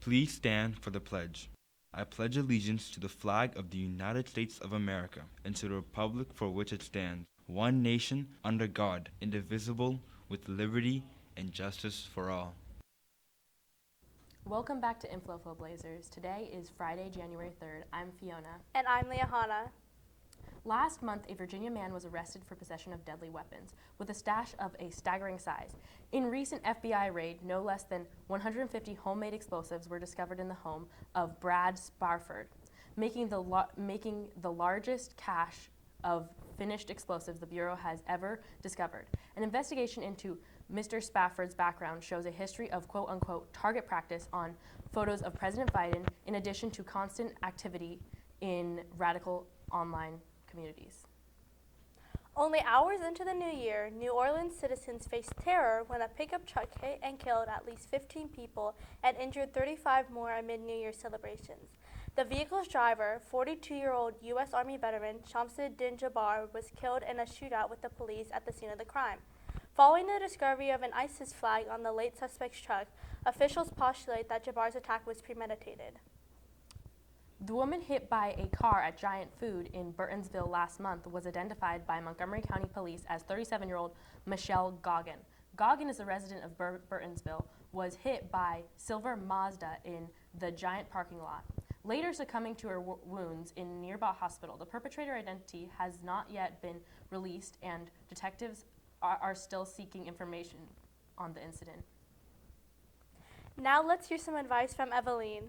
Please stand for the pledge. I pledge allegiance to the flag of the United States of America and to the republic for which it stands, one nation, under God, indivisible, with liberty and justice for all. Welcome back to InfoFlow Blazers. Today is Friday, January 3rd. I'm Fiona. And I'm Liahana. Last month, a Virginia man was arrested for possession of deadly weapons, with a stash of a staggering size. In recent FBI raid, no less than 150 homemade explosives were discovered in the home of Brad Spafford, making the largest cache of finished explosives the Bureau has ever discovered. An investigation into Mr. Spafford's background shows a history of quote-unquote target practice on photos of President Biden, in addition to constant activity in radical online communities. Only hours into the new year, New Orleans citizens faced terror when a pickup truck hit and killed at least 15 people and injured 35 more amid New Year's celebrations. The vehicle's driver, 42-year-old U.S. Army veteran Shamsuddin Jabbar, was killed in a shootout with the police at the scene of the crime. Following the discovery of an ISIS flag on the late suspect's truck, officials postulate that Jabbar's attack was premeditated. The woman hit by a car at Giant Food in Burtonsville last month was identified by Montgomery County Police as 37-year-old Michelle Goggin. Goggin is a resident of Burtonsville, was hit by Silver Mazda in the Giant parking lot, later succumbing to her wounds in a nearby hospital. The perpetrator identity has not yet been released, and detectives are still seeking information on the incident. Now let's hear some advice from Eveline.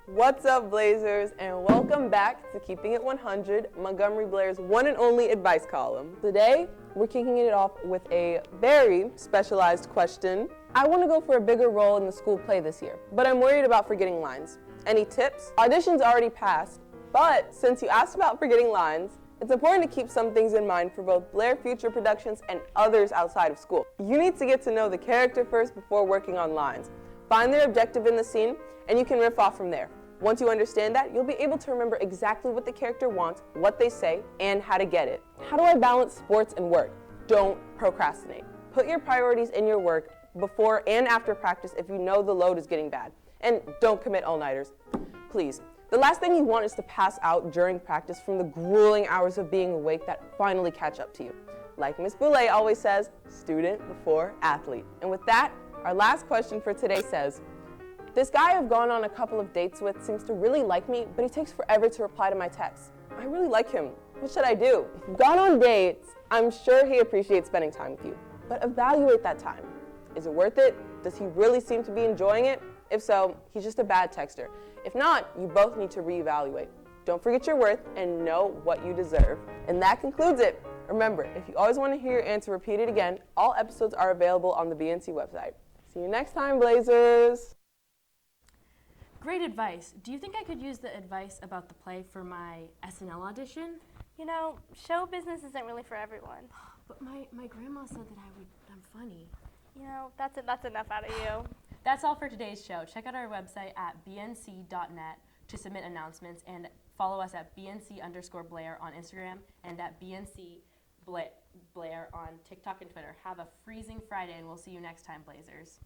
What's up, Blazers, and welcome back to Keeping It 100, Montgomery Blair's one and only advice column. Today, we're kicking it off with a very specialized question. I want to go for a bigger role in the school play this year, but I'm worried about forgetting lines. Any tips? Auditions already passed, but since you asked about forgetting lines, it's important to keep some things in mind for both Blair Future Productions and others outside of school. You need to get to know the character first before working on lines. Find their objective in the scene, and you can riff off from there. Once you understand that, you'll be able to remember exactly what the character wants, what they say, and how to get it. How do I balance sports and work? Don't procrastinate. Put your priorities in your work before and after practice if you know the load is getting bad. And don't commit all-nighters. Please. The last thing you want is to pass out during practice from the grueling hours of being awake that finally catch up to you. Like Miss Boulay always says, student before athlete. And with that, our last question for today says, this guy I've gone on a couple of dates with seems to really like me, but he takes forever to reply to my texts. I really like him. What should I do? If you've gone on dates, I'm sure he appreciates spending time with you. But evaluate that time. Is it worth it? Does he really seem to be enjoying it? If so, he's just a bad texter. If not, you both need to reevaluate. Don't forget your worth and know what you deserve. And that concludes it. Remember, if you always want to hear your answer repeated again, all episodes are available on the BNC website. See you next time, Blazers! Great advice. Do you think I could use the advice about the play for my SNL audition? You know, show business isn't really for everyone. But my grandma said that I'm funny. You know, that's enough out of you. That's all for today's show. Check out our website at bnc.net to submit announcements, and follow us at BNC_Blair on Instagram and at BNC Blair on TikTok and Twitter. Have a freezing Friday, and we'll see you next time, Blazers.